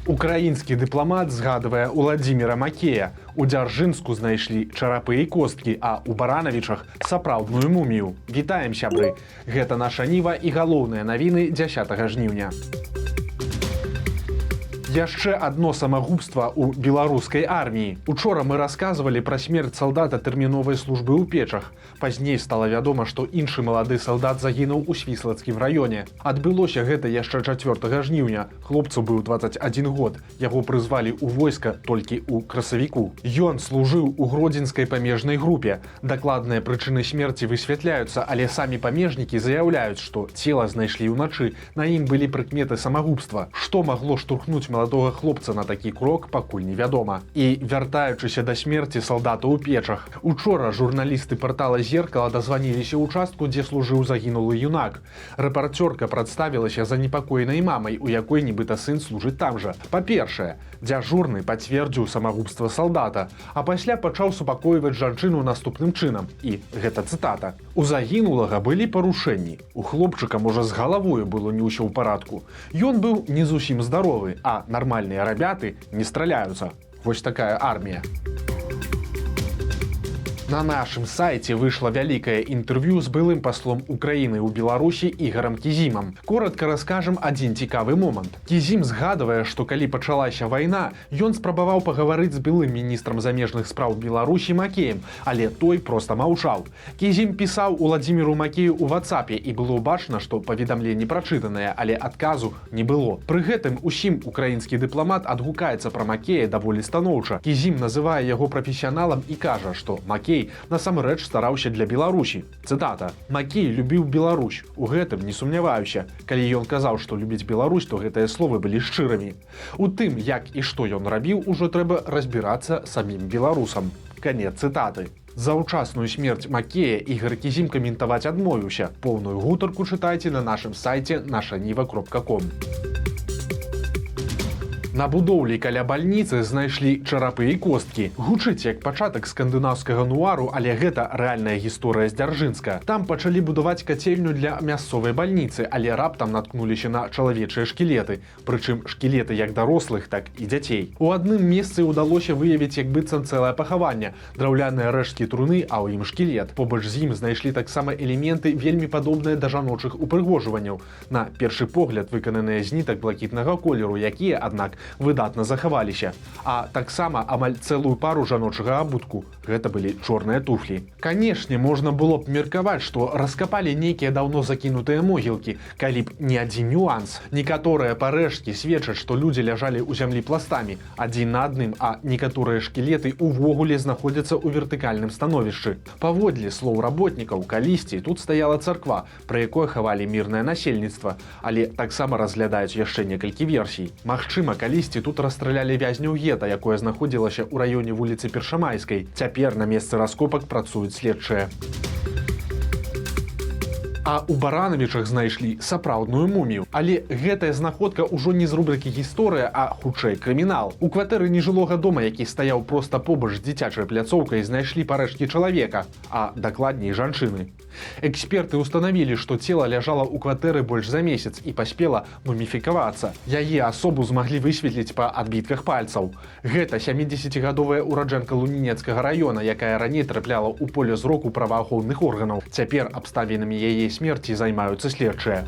Украінскі дыпламат згадвае Уладзіміра Макея. У Дзяржынску знайшлі чарапы і косткі, а у Баранавічах сапраўдную мумію. Вітаем, сябры! Гэта наша Ніва і галоўныя навіны 10 жніўня. Яшчэ адно самагубства ў беларускай арміі. Учора мы расказвалі пра смерць салдата тэрміновай службы ў Печах. Пазней стала вядома, што іншы малады салдат загінуў у Свіслацкім раёне. Адбылося гэта яшчэ 4 жніўня. Хлопцу быў 21 год. Яго прызвалі ў войска толькі ў красавіку. Ён служыў у гродзенскай памежнай групе. Дакладныя прычыны смерці высвятляюцца, але самі памежнікі заяўляюць, што цела знайшлі ўначы. На ім былі прыкметы самагубства. Што магло штурхнуць маладога хлопца на такі крок, пакуль невядома. І вяртаючыся да смерці салдата ў Печах. Учора журналісты партала «Зеркала» дазваніліся ў участку, дзе служыў загінулы юнак. Рэпарцёрка прадставілася занепакоенай мамай, у якой нібыта сын служыць там жа. Па-першае, дзяжурны пацвердзіў самагубства салдата, а пасля пачаў супакойваць жанчыну наступным чынам. І гэта цытата. У загінулага былі парушэнні. У хлопчыка, можа, з галавою было не ўсё ў парадку. Ён быў не зусім здаровы, а нармальныя рабяты не страляюцца. Вось такая армія. На нашым сайце выйшла вялікае інтэрв'ю з былым паслом Украіны ў Беларусі Ігарам Кізімам. Коратка раскажам адзін цікавы момант. Кізім згадвае, што калі пачалася вайна, ён спрабаваў пагаварыць з былым міністрам замежных спраў Беларусі Макеем, але той проста маўчаў. Кізім пісаў Уладзіміру Макею ў WhatsApp, і было бачна, што паведамленне прачытанае, але адказу не было. Пры гэтым усім украінскі дыпламат адгукаецца пра Макея даволі станоўча. Кізім называе яго прафесіяналам і кажа, што Макей насамрэч стараўся для Беларусі. Цытата. «Макей любіў Беларусь. У гэтым не сумняваюся. Калі ён казаў, што любіць Беларусь, то гэтыя словы былі шчырымі. У тым, як і што ён рабіў, ужо трэба разбірацца самім беларусам». Канец цытаты. Заўчасную смерць Макея Ігар Кізім каментаваць адмовіўся. Поўную гутарку чытайце на нашым сайце нашаніва.com. На будоўлі каля бальніцы знайшлі чарапы і косткі. Гучыць як пачатак скандынаўскага нуару, але гэта рэальная гісторыя з Дзяржынска. Там пачалі будаваць кацельню для мясцовай бальніцы, але раптам наткнуліся на чалавечыя шкілеты. Прычым шкілеты як дарослых, так і дзяцей. У адным месцы ўдалося выявіць як быццам цэлае пахаванне. Драўляныя рэшткі труны, а ў ім шкілет. Побач з ім знайшлі таксама элементы вельмі падобныя да жаночых упрыгожванняў. На першы погляд выкананыя з нітак блакітнага колеру, якія, аднак, выдатна захаваліся. А таксама амаль цэлую пару жаночага абутку. Гэта былі чорныя туфлі. Канешне, можна было б меркаваць, што раскапалі нейкія даўно закінутыя могілкі, калі б не адзін нюанс. Некаторыя парэшткі сведчаць, што людзі ляжалі ў зямлі пластамі, адзін на адным, а некаторыя шкілеты ўвогуле знаходзяцца ў вертыкальным становішчы. Паводле слоў работнікаў, калісьці тут стаяла царква, пра якое хавалі мірнае насельніцтва, але таксама разглядаюць яшчэ некалькі версій. Магчыма, калісьці тут расстралялі вязняў гета, якое знаходзілася ў раёне вуліцы Першамайскай. Цяпер на месцы раскопак працуюць следчыя. А ў Баранавічах знайшлі сапраўдную мумію. Але гэтая знаходка ўжо не з рубрыкі «Гісторыя», а хутчэй крымінал. У кватэры нежылога дома, які стаяў проста побач з дзіцячай пляцоўкай, знайшлі парэшткі чалавека, а дакладней жанчыны. Эксперты ўстанавілі, што цела ляжала ў кватэры больш за месяц і паспела муміфікавацца. Яе асобу змаглі высветліць па адбітках пальцаў. Гэта 70гадовая ураджэнка Лунінецкага раёна, якая раней трапляла ў поле зроку праваахоўных органаў. Цяпер абставінамі яе смерці займаюцца следчыя.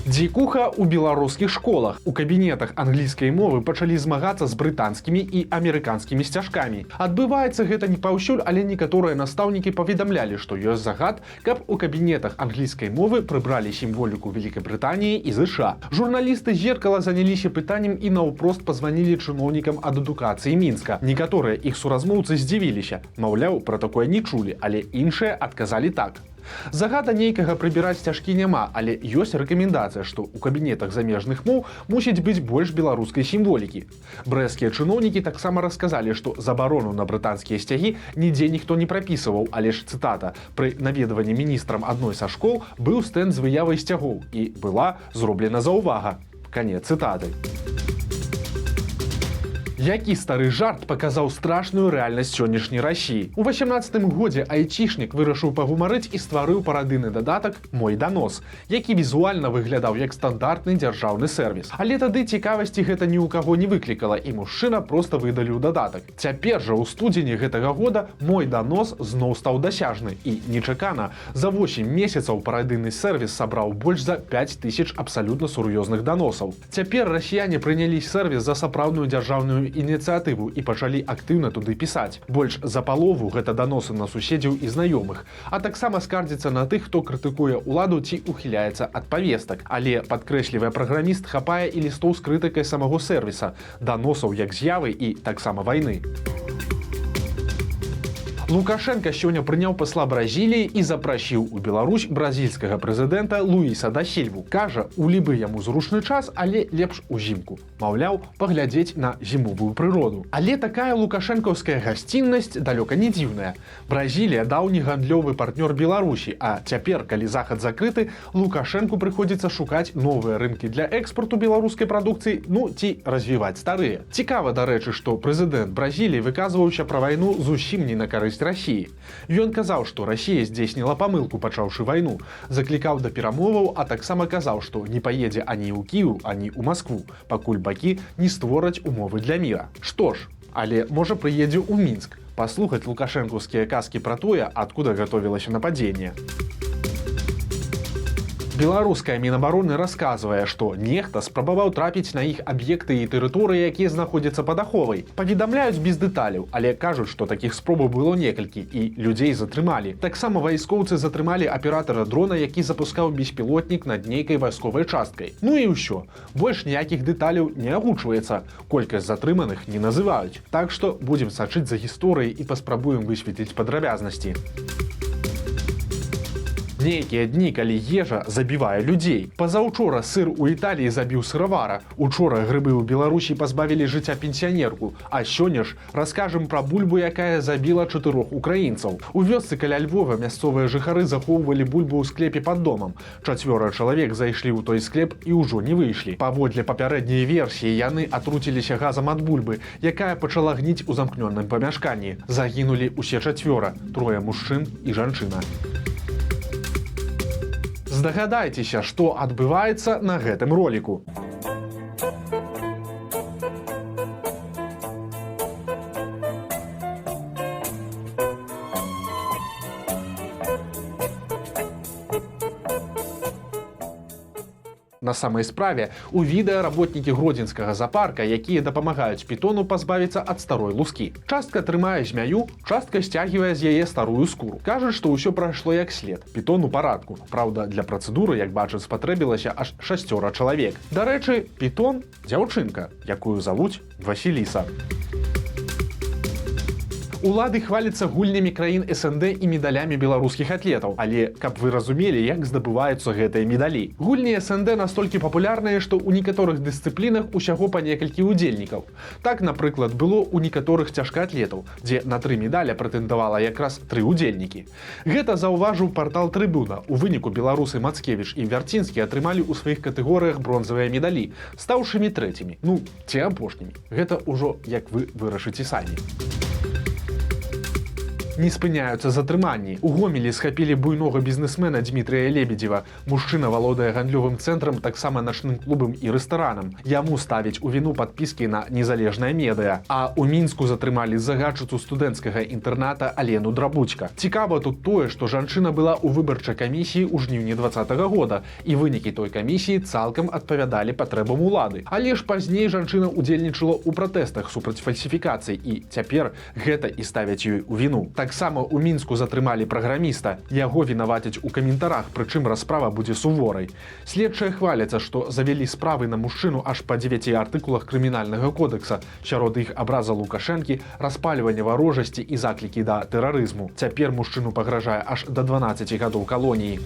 Дзікуха ў беларускіх школах. У кабінетах англійскай мовы пачалі змагацца з брытанскімі і амерыканскімі сцяжкамі. Адбываецца гэта не паўсюль, але некаторыя настаўнікі паведамлялі, што ёсць загад, каб у кабінетах англійскай мовы прыбралі сімволіку Вялікай Брытаніі і ЗША. Журналісты «Зеркала» заняліся пытаннем і наўпрост пазванілі чыноўнікам ад адукацыі Мінска. Некаторыя іх суразмоўцы здзівіліся. Маўляў, пра такое не чулі, але іншыя адказалі так. Загада нейкага прыбіраць сцяжкі няма, але ёсць рэкамендацыя, што ў кабінетах замежных моў мусіць быць больш беларускай сімволікі. Брэсцкія чыноўнікі таксама расказалі, што забарону на брытанскія сцягі нідзе ніхто не прапісываў, але ж цытата, пры наведванні міністрам адной са школ быў стэнд з выявай сцягоў і была зроблена заўвага. Канец цытаты. Які стары жарт паказаў страшную рэальнасць сённяшняй Расіі. У 18-м годзе айчішнік вырашыў пагумарыць і стварыў парадыйны дадатак «Мой данос», які візуальна выглядаў як стандартны дзяржаўны сервіс. Але тады цікавасці гэта ні ў каго не выклікала, і мужчына проста выдаліў дадатак. Цяпер жа ў студзені гэтага года «Мой данос» зноў стаў дасяжны. І нечакана, за 8 месяцаў парадыйны сервіс сабраў больш за 5000 абсалютна сур'ёзных даносаў. Цяпер расіяне прынялі сервіс за сапраўдную дзяржаўную ініцыятыву і пачалі актыўна туды пісаць. Больш за палову гэта даносы на суседзяў і знаёмых, а таксама скардзіцца на тых, хто крытыкуе ўладу ці ухіляецца ад павестак. Але, падкрэслівае праграміст, хапае і лістоў з крытыкай самого сервіса, даносаў як з'явы і таксама вайны. Лукашенко сёння прыняў пасла Бразіліі і запрасіў у Беларусь бразільскага прэзідэнта Луіса да Сільву. Кажа, у любы яму зручны час, але лепш узімку. Маўляў, паглядзець на зімовую прыроду. Але такая лукашэнкаўская гасціннасць далёка не дзіўная. Бразілія даўні гандлёвы партнёр Беларусі, а цяпер, калі захад закрыты, Лукашэнку прыходзіцца шукаць новыя рынкі для экспарту беларускай прадукцыі, ну ці развіваць старыя. Цікава, дарэчы, што прэзідэнт Бразіліі выказваўся пра вайну зусім не на карысць Расіі. Ён казаў, што Расія здзейсніла памылку, пачаўшы вайну, заклікаў да перамоваў, а таксама казаў, што не паедзе ані ў Кіеў, ані ў Маскву, пакуль бакі не створаць умовы для міра. Што ж, але можа прыедзе ў Мінск, паслухаць лукашэнкаўскія казкі пра тое, адкуда гатовілася нападзенне. Беларуская Мінабароны расказвае, што нехта спрабаваў трапіць на іх аб'екты і тэрыторыі, якія знаходзяцца пад аховай. Паведамляюць без дэталяў, але кажуць, што такіх спробаў было некалькі і людзей затрымалі. Таксама вайскоўцы затрымалі аператара дрона, які запускаў беспілотнік над нейкай вайсковай часткай. Ну і ўсё. Больш ніякіх дэталяў не агучваецца. Колькасць затрыманых не называюць. Так што будзем сачыць за гісторыяй і паспрабуем высветліць падрабязнасці. Нейкія дні, калі ежа забівае людзей. Пазаўчора сыр у Італіі забіў сыравара. Учора грыбы ў Беларусі пазбавілі жыцця пенсіянерку. А сёння ж раскажам пра бульбу, якая забіла 4 украінцаў. У вёсцы каля Львова мясцовыя жыхары захоўвалі бульбу ў склепе пад домам. 4 чалавек зайшлі ў той склеп і ўжо не выйшлі. Паводле папярэдняй версіі, яны атруціліся газам ад бульбы, якая пачала гніць у замкнённым памяшканні. Загінулі ўсе 4, 3 мужчын і жанчына. Здагадайцеся, што адбываецца на гэтым роліку. На самай справе, у відэа работнікі гродзенскага запарка, якія дапамагаюць пітону пазбавіцца ад старой лускі. Частка трымае змяю, частка сцягвае з яе старую скуру. Кажуць, што ўсё прайшло як след. Пітон у парадку. Праўда, для працэдуры, як бачыць, спатрэбілася аж 6 чалавек. Дарэчы, пітон – дзяўчынка, якую завуць Васіліса. Улады хваляцца гульнямі краін СНД і медалямі беларускіх атлетаў. Але, каб вы разумелі, як здабываюцца гэтыя медалі. Гульні СНД настолькі папулярныя, што ў некаторых дысцыплінах усяго па некалькі удзельнікаў. Так, напрыклад, было ў некаторых цяжкаатлетаў, дзе на 3 медаля прэтэндавала якраз 3 удзельнікі. Гэта заўважыў партал Трыбуна. У выніку беларусы Мацкевіч і Вярцінскі атрымалі ў сваіх катэгорыях бронзавыя медалі, стаўшымі 3-мі, ну, ці апошнімі. Гэта ўжо як вы вырашыце самі. Не спыняюцца затрыманні. У Гомелі схапілі буйнога бізнесмена Дмітрыя Лебедзева. Мужчына валодае гандлёвым цэнтрам, таксама начным клубам і рэстаранам. Яму ставяць у віну падпіскі на незалежнае медыа. А ў Мінску затрымалі загадчыцу студэнцкага інтэрната Алену Драбуцька. Цікава тут тое, што жанчына была ў выбарчай камісіі ў жніўні 2020 года, і вынікі той камісіі цалкам адпавядалі патрэбам улады. Але ж пазней жанчына удзельнічала ў пратэстах супраць фальсіфікацый, і цяпер гэта і ставяць ёй у віну. Таксама ў Мінску затрымалі праграміста. Яго вінавацяць у каментарах, прычым расправа будзе суворай. Следчыя хваляцца, што завялі справы на мужчыну аж па 9 артыкулах крымінальнага кодекса. Сярод іх абраза Лукашэнкі, распальванне варожасці і заклікі да тэрарызму. Цяпер мужчыну пагражае аж да 12 гадоў калоніі.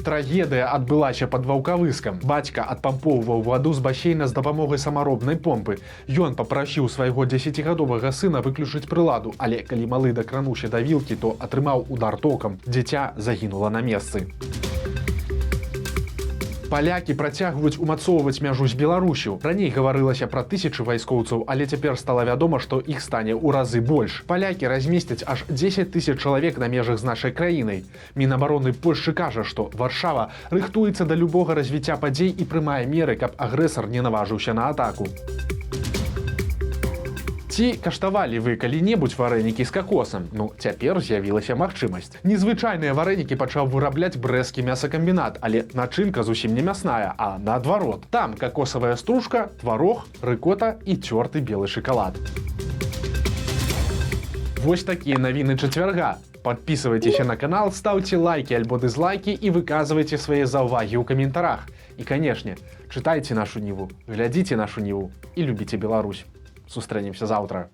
Трагедыя адбылася пад Ваўкавыскам. Бацька адпампоўваў ваду з басейна з дапамогай самаробнай помпы. Ён папрасіў свайго 10гадовага сына выключыць прыладу, але калі малы дакрануўся да вілкі, то атрымаў удар токам. Дзіця загінула на месцы. Палякі працягваюць умацоўваць мяжу з Беларусю. Раней гаварылася пра тысячы вайскоўцаў, але цяпер стала вядома, што іх стане ў разы больш. Палякі размесцяць аж 10 тысяч чалавек на межах з нашай краінай. Мінабароны Польшчы кажа, што Варшава рыхтуецца да любога развіцця падзей і прымае меры, каб агрэсар не наважыўся на атаку. Ці каштавалі вы калі-небудзь варэнікі з какосам? Ну, цяпер з'явілася магчымасць. Незвычайныя варэнікі пачаў вырабляць брэсцкі мясакамбінат, але начынка зусім не мясная, а наадварот. Там какосавая стружка, тварог, рыкота і цёрты белы шакалад. Вось такія навіны чацвярга. Подписывайтесь на канал, ставьте лайки альбо дизлайки и выказывайте свои заўвагі ў каментарах. И, конечно, читайте нашу Ниву, глядите нашу Ниву и любите Беларусь. Сустрэнемся заўтра.